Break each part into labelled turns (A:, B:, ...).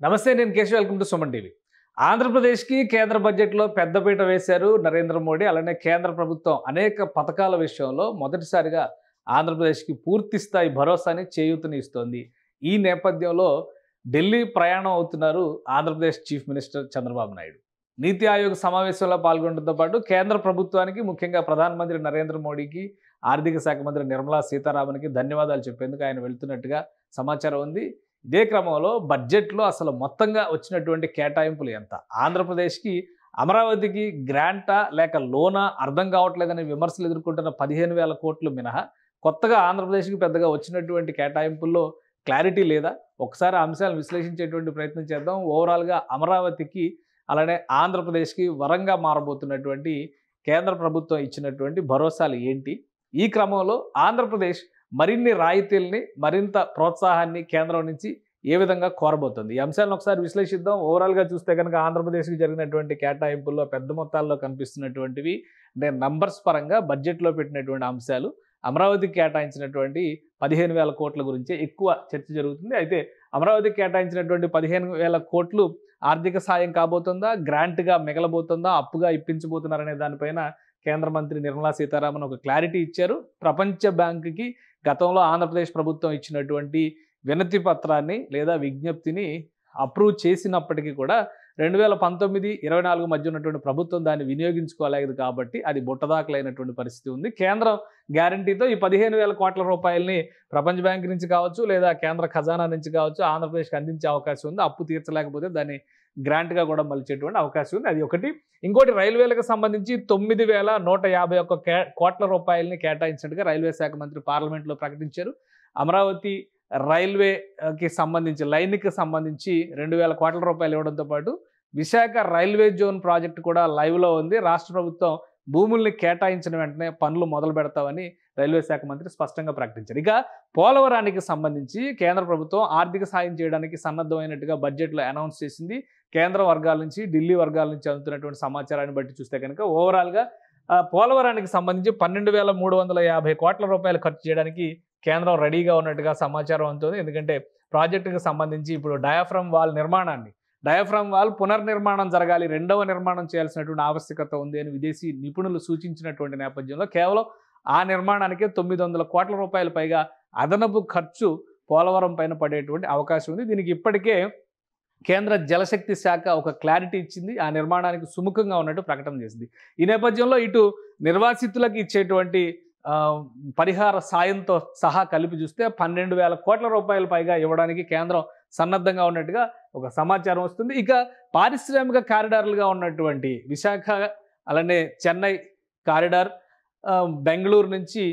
A: నమస్తే, నేను Keshav. Welcome to Suman TV. ఆంధ్రప్రదేశ్కి కేంద్ర బడ్జెట్లో పెద్దపీట వేశారు నరేంద్ర మోడీ. అలానే కేంద్ర ప్రభుత్వం అనేక పథకాల విషయంలో మొదటిసారిగా ఆంధ్రప్రదేశ్కి పూర్తి స్థాయి భరోసాని చేయూతని ఇస్తోంది. ఈ నేపథ్యంలో ఢిల్లీ ప్రయాణం అవుతున్నారు ఆంధ్రప్రదేశ్ చీఫ్ మినిస్టర్ చంద్రబాబు నాయుడు. నీతి ఆయోగ్ సమావేశంలో పాల్గొనడంతో పాటు కేంద్ర ప్రభుత్వానికి, ముఖ్యంగా ప్రధానమంత్రి నరేంద్ర మోడీకి, ఆర్థిక శాఖ మంత్రి నిర్మలా సీతారామన్కి ధన్యవాదాలు చెప్పేందుకు ఆయన వెళ్తున్నట్టుగా సమాచారం ఉంది. ఇదే క్రమంలో బడ్జెట్లో అసలు మొత్తంగా వచ్చినటువంటి కేటాయింపులు ఎంత, ఆంధ్రప్రదేశ్కి అమరావతికి గ్రాంటా లేక లోనా అర్థం కావట్లేదనే విమర్శలు ఎదుర్కొంటున్న 15,000 కోట్లు మినహా కొత్తగా ఆంధ్రప్రదేశ్కి పెద్దగా వచ్చినటువంటి కేటాయింపుల్లో క్లారిటీ లేదా? ఒకసారి ఆ అంశాలను విశ్లేషించేటువంటి ప్రయత్నం చేద్దాం. ఓవరాల్గా అమరావతికి అలానే ఆంధ్రప్రదేశ్కి వరంగా మారబోతున్నటువంటి కేంద్ర ప్రభుత్వం ఇచ్చినటువంటి భరోసాలు ఏంటి? ఈ క్రమంలో ఆంధ్రప్రదేశ్ మరిన్ని రాయితీల్ని, మరింత ప్రోత్సాహాన్ని కేంద్రం నుంచి ఏ విధంగా కోరబోతుంది? ఈ అంశాలను ఒకసారి విశ్లేషిద్దాం. ఓవరాల్గా చూస్తే కనుక ఆంధ్రప్రదేశ్కి జరిగినటువంటి కేటాయింపుల్లో పెద్ద మొత్తాల్లో కనిపిస్తున్నటువంటివి అంటే నంబర్స్ పరంగా బడ్జెట్లో పెట్టినటువంటి అంశాలు, అమరావతికి కేటాయించినటువంటి 15,000 కోట్ల గురించే ఎక్కువ చర్చ జరుగుతుంది. అయితే అమరావతికి కేటాయించినటువంటి 15,000 కోట్లు ఆర్థిక సాయం కాబోతుందా, గ్రాంట్గా మిగలబోతుందా, అప్పుగా ఇప్పించబోతున్నారనే దానిపైన కేంద్ర మంత్రి నిర్మలా సీతారామన్ ఒక క్లారిటీ ఇచ్చారు. ప్రపంచ బ్యాంకుకి గతంలో ఆంధ్రప్రదేశ్ ప్రభుత్వం ఇచ్చినటువంటి వినతి పత్రాన్ని లేదా విజ్ఞప్తిని అప్రూవ్ చేసినప్పటికీ కూడా 2019-24 మధ్య ఉన్నటువంటి ప్రభుత్వం దాన్ని వినియోగించుకోలేదు కాబట్టి అది బుట్టదాఖలైనటువంటి పరిస్థితి ఉంది. కేంద్రం గ్యారంటీతో ఈ 15,000 కోట్ల రూపాయలని ప్రపంచ బ్యాంక్ నుంచి కావచ్చు లేదా కేంద్ర ఖజానా నుంచి కావచ్చు ఆంధ్రప్రదేశ్కి అందించే అవకాశం ఉంది. అప్పు తీర్చలేకపోతే దాన్ని గ్రాంట్గా కూడా మలిచేటువంటి అవకాశం ఉంది. అది ఒకటి. ఇంకోటి, రైల్వేలకు సంబంధించి 9,151 కోట్ల రూపాయలని కేటాయించినట్టుగా రైల్వే శాఖ మంత్రి పార్లమెంట్లో ప్రకటించారు. అమరావతి రైల్వేకి సంబంధించి లైన్కి సంబంధించి 2,000 కోట్ల రూపాయలు ఇవ్వడంతో పాటు విశాఖ రైల్వే జోన్ ప్రాజెక్టు కూడా లైవ్లో ఉంది. రాష్ట్ర ప్రభుత్వం భూముల్ని కేటాయించిన వెంటనే పనులు మొదలు పెడతామని రైల్వే శాఖ మంత్రి స్పష్టంగా ప్రకటించారు. ఇక పోలవరానికి సంబంధించి కేంద్ర ప్రభుత్వం ఆర్థిక సాయం చేయడానికి సన్నద్ధమైనట్టుగా బడ్జెట్లో అనౌన్స్ చేసింది. కేంద్ర వర్గాల నుంచి, ఢిల్లీ వర్గాల నుంచి అందుతున్నటువంటి సమాచారాన్ని బట్టి చూస్తే కనుక ఓవరాల్గా పోలవరానికి సంబంధించి 12,350 కోట్ల రూపాయలు ఖర్చు చేయడానికి కేంద్రం రెడీగా ఉన్నట్టుగా సమాచారం అందుతుంది. ఎందుకంటే ప్రాజెక్టుకు సంబంధించి ఇప్పుడు డయాఫ్రమ్ వాల్ పునర్నిర్మాణం జరగాలి, రెండవ నిర్మాణం చేయాల్సినటువంటి ఆవశ్యకత ఉంది అని విదేశీ నిపుణులు సూచించినటువంటి నేపథ్యంలో కేవలం ఆ నిర్మాణానికే 900 కోట్ల రూపాయల పైగా అదనపు ఖర్చు పోలవరం పైన పడేటువంటి అవకాశం ఉంది. దీనికి ఇప్పటికే కేంద్ర జలశక్తి శాఖ ఒక క్లారిటీ ఇచ్చింది. ఆ నిర్మాణానికి సుముఖంగా ఉన్నట్టు ప్రకటన చేసింది. ఈ నేపథ్యంలో ఇటు నిర్వాసితులకు ఇచ్చేటువంటి పరిహార సాయంతో సహా కలిపి చూస్తే 12,000 కోట్ల రూపాయల పైగా ఇవ్వడానికి కేంద్రం సన్నద్ధంగా ఉన్నట్టుగా ఒక సమాచారం వస్తుంది. ఇక పారిశ్రామిక కారిడార్లుగా ఉన్నటువంటి విశాఖ అలానే చెన్నై కారిడార్, బెంగళూరు నుంచి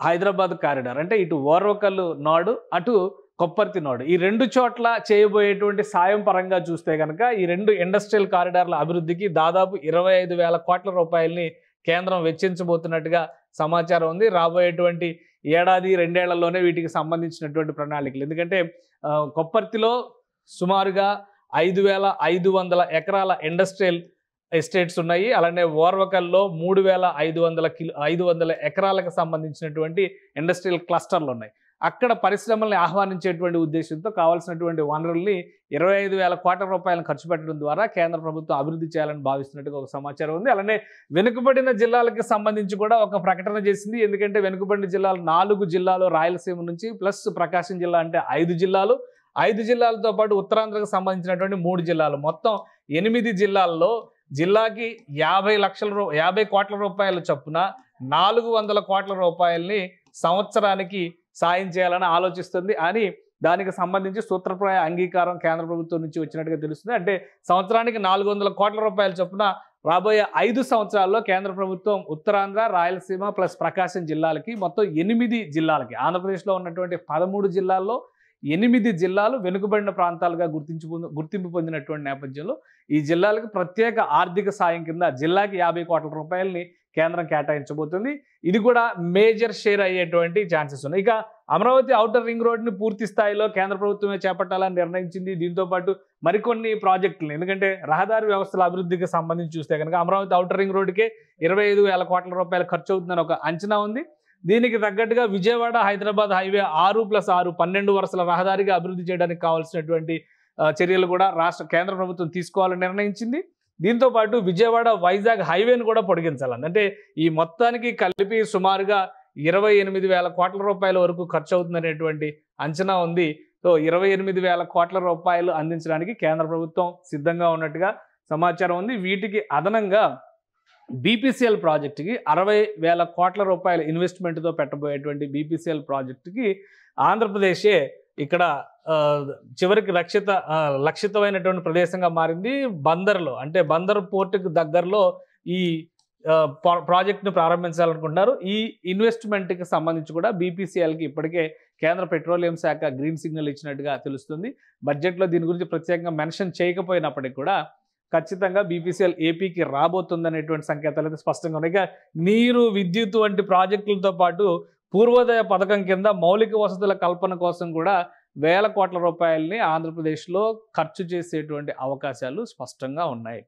A: హైదరాబాద్ కారిడార్, అంటే ఇటు ఓర్వకల్లు నాడు అటు కొప్పర్తి నాడు, ఈ రెండు చోట్ల చేయబోయేటువంటి సాయం పరంగా చూస్తే కనుక ఈ రెండు ఇండస్ట్రియల్ కారిడార్ల అభివృద్ధికి దాదాపు 25,000 కోట్ల రూపాయలని కేంద్రం వెచ్చించబోతున్నట్టుగా సమాచారం ఉంది. రాబోయేటువంటి ఏడాది, 2 ఏళ్లలోనే వీటికి సంబంధించినటువంటి ప్రణాళికలు. ఎందుకంటే కొప్పర్తిలో సుమారుగా 5,500 ఎకరాల ఇండస్ట్రియల్ ఎస్టేట్స్ ఉన్నాయి. అలానే ఓర్వకల్లో 3,500 ఎకరాలకు సంబంధించినటువంటి ఇండస్ట్రియల్ క్లస్టర్లు ఉన్నాయి. అక్కడ పరిశ్రమల్ని ఆహ్వానించేటువంటి ఉద్దేశంతో కావాల్సినటువంటి వనరుల్ని 25,000 కోట్ల రూపాయలను ఖర్చు పెట్టడం ద్వారా కేంద్ర ప్రభుత్వం అభివృద్ధి చేయాలని భావిస్తున్నట్టుగా ఒక సమాచారం ఉంది. అలానే వెనుకబడిన జిల్లాలకు సంబంధించి కూడా ఒక ప్రకటన చేసింది. ఎందుకంటే వెనుకబడిన జిల్లాలు 4 జిల్లాలు రాయలసీమ నుంచి ప్లస్ ప్రకాశం జిల్లా అంటే 5 జిల్లాలు, 5 జిల్లాలతో పాటు ఉత్తరాంధ్రకు సంబంధించినటువంటి 3 జిల్లాలు, మొత్తం 8 జిల్లాల్లో జిల్లాకి 50 కోట్ల రూపాయల చొప్పున 400 కోట్ల రూపాయలని సంవత్సరానికి సాయం చేయాలని ఆలోచిస్తుంది అని దానికి సంబంధించి సూత్రప్రాయ అంగీకారం కేంద్ర ప్రభుత్వం నుంచి వచ్చినట్టుగా తెలుస్తుంది. అంటే సంవత్సరానికి 400 కోట్ల రూపాయల చొప్పున రాబోయే 5 సంవత్సరాల్లో కేంద్ర ప్రభుత్వం ఉత్తరాంధ్ర, రాయలసీమ ప్లస్ ప్రకాశం జిల్లాలకి, మొత్తం 8 జిల్లాలకి, ఆంధ్రప్రదేశ్లో ఉన్నటువంటి 13 జిల్లాల్లో 8 జిల్లాలు వెనుకబడిన ప్రాంతాలుగా గుర్తింపు పొందినటువంటి నేపథ్యంలో ఈ జిల్లాలకు ప్రత్యేక ఆర్థిక సాయం కింద జిల్లాకి 50 కోట్ల రూపాయలని కేంద్రం కేటాయించబోతుంది. ఇది కూడా మేజర్ షేర్ అయ్యేటువంటి ఛాన్సెస్ ఉన్నాయి. ఇక అమరావతి ఔటర్ రింగ్ రోడ్ని పూర్తి స్థాయిలో కేంద్ర ప్రభుత్వమే చేపట్టాలని నిర్ణయించింది. దీంతో పాటు మరికొన్ని ప్రాజెక్టులు, ఎందుకంటే రహదారి వ్యవస్థల అభివృద్ధికి సంబంధించి చూస్తే కనుక అమరావతి ఔటర్ రింగ్ రోడ్డుకే 25,000 కోట్ల రూపాయలు ఖర్చు అవుతుందని ఒక అంచనా ఉంది. దీనికి తగ్గట్టుగా విజయవాడ హైదరాబాద్ హైవే 6+6 12 వరుసల రహదారిగా అభివృద్ధి చేయడానికి కావాల్సినటువంటి చర్యలు కూడా కేంద్ర ప్రభుత్వం తీసుకోవాలని నిర్ణయించింది. దీంతో పాటు విజయవాడ వైజాగ్ హైవేను కూడా పొడిగించాలని, అంటే ఈ మొత్తానికి కలిపి సుమారుగా 28,000 కోట్ల రూపాయల వరకు ఖర్చు అవుతుందనేటువంటి అంచనా ఉంది. సో 28,000 కోట్ల రూపాయలు అందించడానికి కేంద్ర ప్రభుత్వం సిద్ధంగా ఉన్నట్టుగా సమాచారం ఉంది. వీటికి అదనంగా బీపీసీఎల్ ప్రాజెక్టుకి 60,000 కోట్ల రూపాయల ఇన్వెస్ట్మెంట్తో పెట్టబోయేటువంటి బీపీసీఎల్ ప్రాజెక్టుకి ఆంధ్రప్రదేశే ఇక్కడ చివరికి లక్షితమైనటువంటి ప్రదేశంగా మారింది. బందర్లో, అంటే బందర్ పోర్టుకు దగ్గరలో ఈ ప్రాజెక్టును ప్రారంభించాలనుకుంటున్నారు. ఈ ఇన్వెస్ట్మెంట్కి సంబంధించి కూడా బీపీసీఎల్కి ఇప్పటికే కేంద్ర పెట్రోలియం శాఖ గ్రీన్ సిగ్నల్ ఇచ్చినట్టుగా తెలుస్తుంది. బడ్జెట్లో దీని గురించి ప్రత్యేకంగా మెన్షన్ చేయకపోయినప్పటికీ కూడా ఖచ్చితంగా బీపీసీఎల్ ఏపీకి రాబోతుందనేటువంటి సంకేతాలు అయితే స్పష్టంగా ఉన్నాయి. ఇక నీరు, విద్యుత్ వంటి ప్రాజెక్టులతో పాటు పూర్వోదయ పథకం కింద మౌలిక వసతుల కల్పన కోసం కూడా 1,000 కోట్ల రూపాయలని ఆంధ్రప్రదేశ్లో ఖర్చు చేసేటువంటి అవకాశాలు స్పష్టంగా ఉన్నాయి.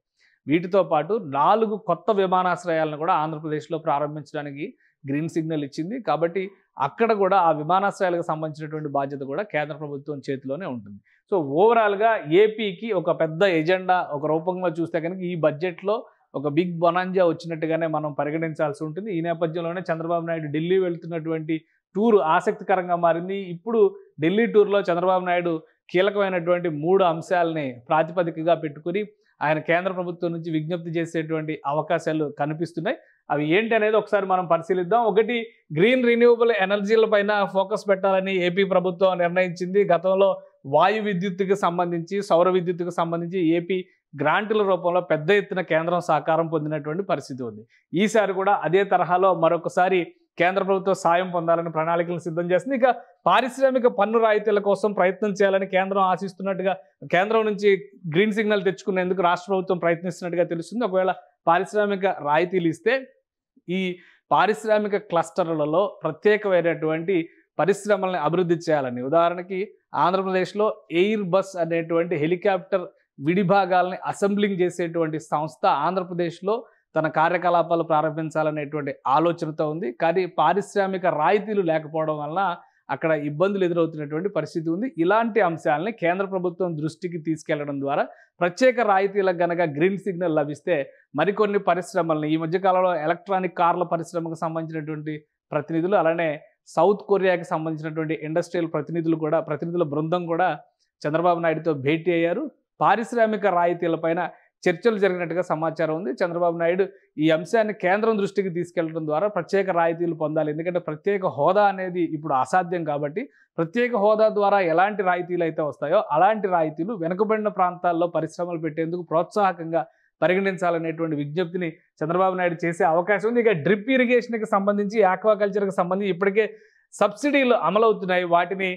A: వీటితో పాటు 4 కొత్త విమానాశ్రయాలను కూడా ఆంధ్రప్రదేశ్లో ప్రారంభించడానికి గ్రీన్ సిగ్నల్ ఇచ్చింది. కాబట్టి అక్కడ కూడా ఆ విమానాశ్రయాలకు సంబంధించినటువంటి బాధ్యత కూడా కేంద్ర ప్రభుత్వం చేతిలోనే ఉంటుంది. సో ఓవరాల్గా ఏపీకి ఒక పెద్ద ఎజెండా ఒక రూపంలో చూస్తే కనుక ఈ బడ్జెట్లో ఒక బిగ్ బొనాంజా వచ్చినట్టుగానే మనం పరిగణించాల్సి ఉంటుంది. ఈ నేపథ్యంలోనే చంద్రబాబు నాయుడు ఢిల్లీ వెళ్తున్నటువంటి టూరు ఆసక్తికరంగా మారింది. ఇప్పుడు ఢిల్లీ టూర్లో చంద్రబాబు నాయుడు కీలకమైనటువంటి 3 అంశాలని ప్రాతిపదికగా పెట్టుకుని ఆయన కేంద్ర ప్రభుత్వం నుంచి విజ్ఞప్తి చేసేటువంటి అవకాశాలు కనిపిస్తున్నాయి. అవి ఏంటి అనేది ఒకసారి మనం పరిశీలిద్దాం. ఒకటి, గ్రీన్ రిన్యూవబుల్ ఎనర్జీల పైన ఫోకస్ పెట్టాలని ఏపీ ప్రభుత్వం నిర్ణయించింది. గతంలో వాయు విద్యుత్తుకి సంబంధించి, సౌర విద్యుత్తుకు సంబంధించి ఏపీ గ్రాంటుల రూపంలో పెద్ద ఎత్తున కేంద్రం సహకారం పొందినటువంటి పరిస్థితి ఉంది. ఈసారి కూడా అదే తరహాలో మరొకసారి కేంద్ర ప్రభుత్వం సాయం పొందాలని ప్రణాళికలను సిద్ధం చేస్తుంది. ఇక పారిశ్రామిక పన్ను రాయితీల కోసం ప్రయత్నం చేయాలని కేంద్రం ఆశిస్తున్నట్టుగా, కేంద్రం నుంచి గ్రీన్ సిగ్నల్ తెచ్చుకునేందుకు రాష్ట్ర ప్రభుత్వం ప్రయత్నిస్తున్నట్టుగా తెలుస్తుంది. ఒకవేళ పారిశ్రామిక రాయితీలు ఇస్తే ఈ పారిశ్రామిక క్లస్టర్లలో ప్రత్యేకమైనటువంటి పరిశ్రమల్ని అభివృద్ధి చేయాలని, ఉదాహరణకి ఆంధ్రప్రదేశ్లో ఎయిర్ బస్ అనేటువంటి హెలికాప్టర్ విడిభాగాలని అసెంబ్లింగ్ చేసేటువంటి సంస్థ ఆంధ్రప్రదేశ్లో తన కార్యకలాపాలు ప్రారంభించాలనేటువంటి ఆలోచనతో ఉంది. కానీ పారిశ్రామిక రాయితీలు లేకపోవడం వలన అక్కడ ఇబ్బందులు ఎదురవుతున్నటువంటి పరిస్థితి ఉంది. ఇలాంటి అంశాలని కేంద్ర ప్రభుత్వం దృష్టికి తీసుకెళ్లడం ద్వారా ప్రత్యేక రాయితీలకు గనక గ్రీన్ సిగ్నల్ లభిస్తే మరికొన్ని పరిశ్రమల్ని, ఈ మధ్యకాలంలో ఎలక్ట్రానిక్ కార్ల పరిశ్రమకు సంబంధించినటువంటి ప్రతినిధులు, అలానే సౌత్ కొరియాకి సంబంధించినటువంటి ఇండస్ట్రియల్ ప్రతినిధుల బృందం కూడా చంద్రబాబు నాయుడుతో భేటీ అయ్యారు. పారిశ్రామిక రాయితీలపైన చర్చలు జరిగినట్టుగా సమాచారం ఉంది. చంద్రబాబు నాయుడు ఈ అంశాన్ని కేంద్రం దృష్టికి తీసుకెళ్లడం ద్వారా ప్రత్యేక రాయితీలు పొందాలి, ఎందుకంటే ప్రత్యేక హోదా అనేది ఇప్పుడు అసాధ్యం. కాబట్టి ప్రత్యేక హోదా ద్వారా ఎలాంటి రాయితీలు అయితే వస్తాయో అలాంటి రాయితీలు వెనుకబడిన ప్రాంతాల్లో పరిశ్రమలు పెట్టేందుకు ప్రోత్సాహకంగా పరిగణించాలనేటువంటి విజ్ఞప్తిని చంద్రబాబు నాయుడు చేసే అవకాశం ఉంది. ఇక డ్రిప్ ఇరిగేషన్కి సంబంధించి, ఆక్వాకల్చర్కి సంబంధించి ఇప్పటికే సబ్సిడీలు అమలవుతున్నాయి. వాటిని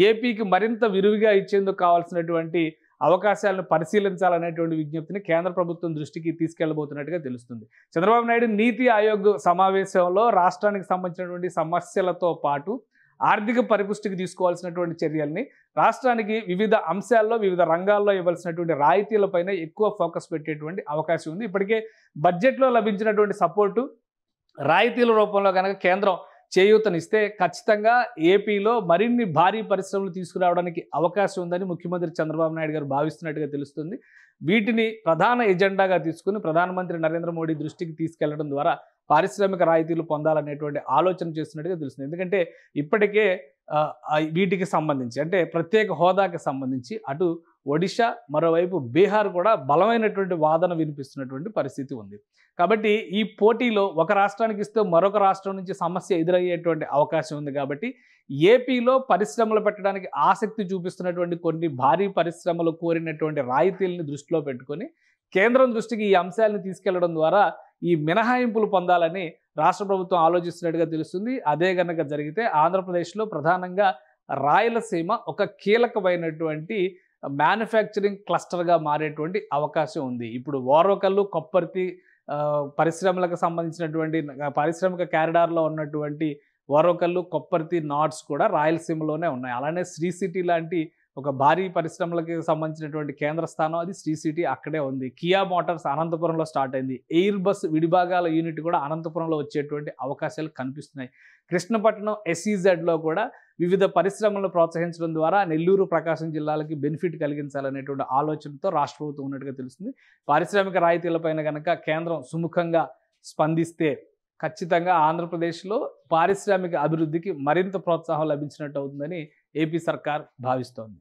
A: ఏపీకి మరింత విరివిగా ఇచ్చేందుకు కావాల్సినటువంటి అవకాశాలను పరిశీలించాలనేటువంటి విజ్ఞప్తిని కేంద్ర ప్రభుత్వం దృష్టికి తీసుకెళ్లబోతున్నట్టుగా తెలుస్తుంది. చంద్రబాబు నాయుడు నీతి ఆయోగ్ సమావేశంలో రాష్ట్రానికి సంబంధించినటువంటి సమస్యలతో పాటు ఆర్థిక పరిపుష్టికి తీసుకోవాల్సినటువంటి చర్యల్ని, రాష్ట్రానికి వివిధ అంశాల్లో, వివిధ రంగాల్లో ఇవ్వాల్సినటువంటి రాయితీలపైన ఎక్కువ ఫోకస్ పెట్టేటువంటి అవకాశం ఉంది. ఇప్పటికే బడ్జెట్లో లభించినటువంటి సపోర్టు రాయితీల రూపంలో కనుక కేంద్రం చేయూతనిస్తే ఖచ్చితంగా ఏపీలో మరిన్ని భారీ పరిశ్రమలు తీసుకురావడానికి అవకాశం ఉందని ముఖ్యమంత్రి చంద్రబాబు నాయుడు గారు భావిస్తున్నట్టుగా తెలుస్తుంది. వీటిని ప్రధాన ఎజెండాగా తీసుకుని ప్రధానమంత్రి నరేంద్ర మోడీ దృష్టికి తీసుకెళ్లడం ద్వారా పారిశ్రామిక రాయితీలు పొందాలనేటువంటి ఆలోచన చేస్తున్నట్టుగా తెలుస్తుంది. ఎందుకంటే ఇప్పటికే వీటికి సంబంధించి, అంటే ప్రత్యేక హోదాకి సంబంధించి అటు ఒడిషా, మరోవైపు బీహార్ కూడా బలమైనటువంటి వాదన వినిపిస్తున్నటువంటి పరిస్థితి ఉంది. కాబట్టి ఈ పోటీలో ఒక రాష్ట్రానికి ఇస్తే మరొక రాష్ట్రం నుంచి సమస్య ఎదురయ్యేటువంటి అవకాశం ఉంది. కాబట్టి ఏపీలో పరిశ్రమలు పెట్టడానికి ఆసక్తి చూపిస్తున్నటువంటి కొన్ని భారీ పరిశ్రమలు కోరినటువంటి రాయితీలను దృష్టిలో పెట్టుకొని కేంద్రం దృష్టికి ఈ అంశాలను తీసుకెళ్లడం ద్వారా ఈ మినహాయింపులు పొందాలని రాష్ట్ర ప్రభుత్వం ఆలోచిస్తున్నట్టుగా తెలుస్తుంది. అదే గనక జరిగితే ఆంధ్రప్రదేశ్లో ప్రధానంగా రాయలసీమ ఒక కీలకమైనటువంటి మ్యానుఫ్యాక్చరింగ్ క్లస్టర్గా మారేటువంటి అవకాశం ఉంది. ఇప్పుడు ఓర్వకల్లు, కొప్పర్తి పరిశ్రమలకు సంబంధించినటువంటి పారిశ్రామిక కారిడార్లో ఉన్నటువంటి ఓర్వకల్లు, కొప్పర్తి నాట్స్ కూడా రాయలసీమలోనే ఉన్నాయి. అలానే శ్రీ సిటీ లాంటి ఒక భారీ పరిశ్రమలకు సంబంధించినటువంటి కేంద్ర స్థానం అది శ్రీ సిటీ అక్కడే ఉంది. కియా మోటార్స్ అనంతపురంలో స్టార్ట్ అయింది. ఎయిర్ బస్ విడిభాగాల యూనిట్ కూడా అనంతపురంలో వచ్చేటువంటి అవకాశాలు కనిపిస్తున్నాయి. కృష్ణపట్నం SEZలో కూడా వివిధ పరిశ్రమలను ప్రోత్సహించడం ద్వారా నెల్లూరు ప్రకాశం జిల్లాలకి బెనిఫిట్ కలిగించాలనేటువంటి ఆలోచనతో రాష్ట్ర ప్రభుత్వం ఉన్నట్టుగా తెలుస్తుంది. పారిశ్రామిక రాయితీలపైన కనుక కేంద్రం సుముఖంగా స్పందిస్తే ఖచ్చితంగా ఆంధ్రప్రదేశ్లో పారిశ్రామిక అభివృద్ధికి మరింత ప్రోత్సాహం లభించినట్టు అవుతుందని ఏపీ సర్కార్ భావిస్తోంది.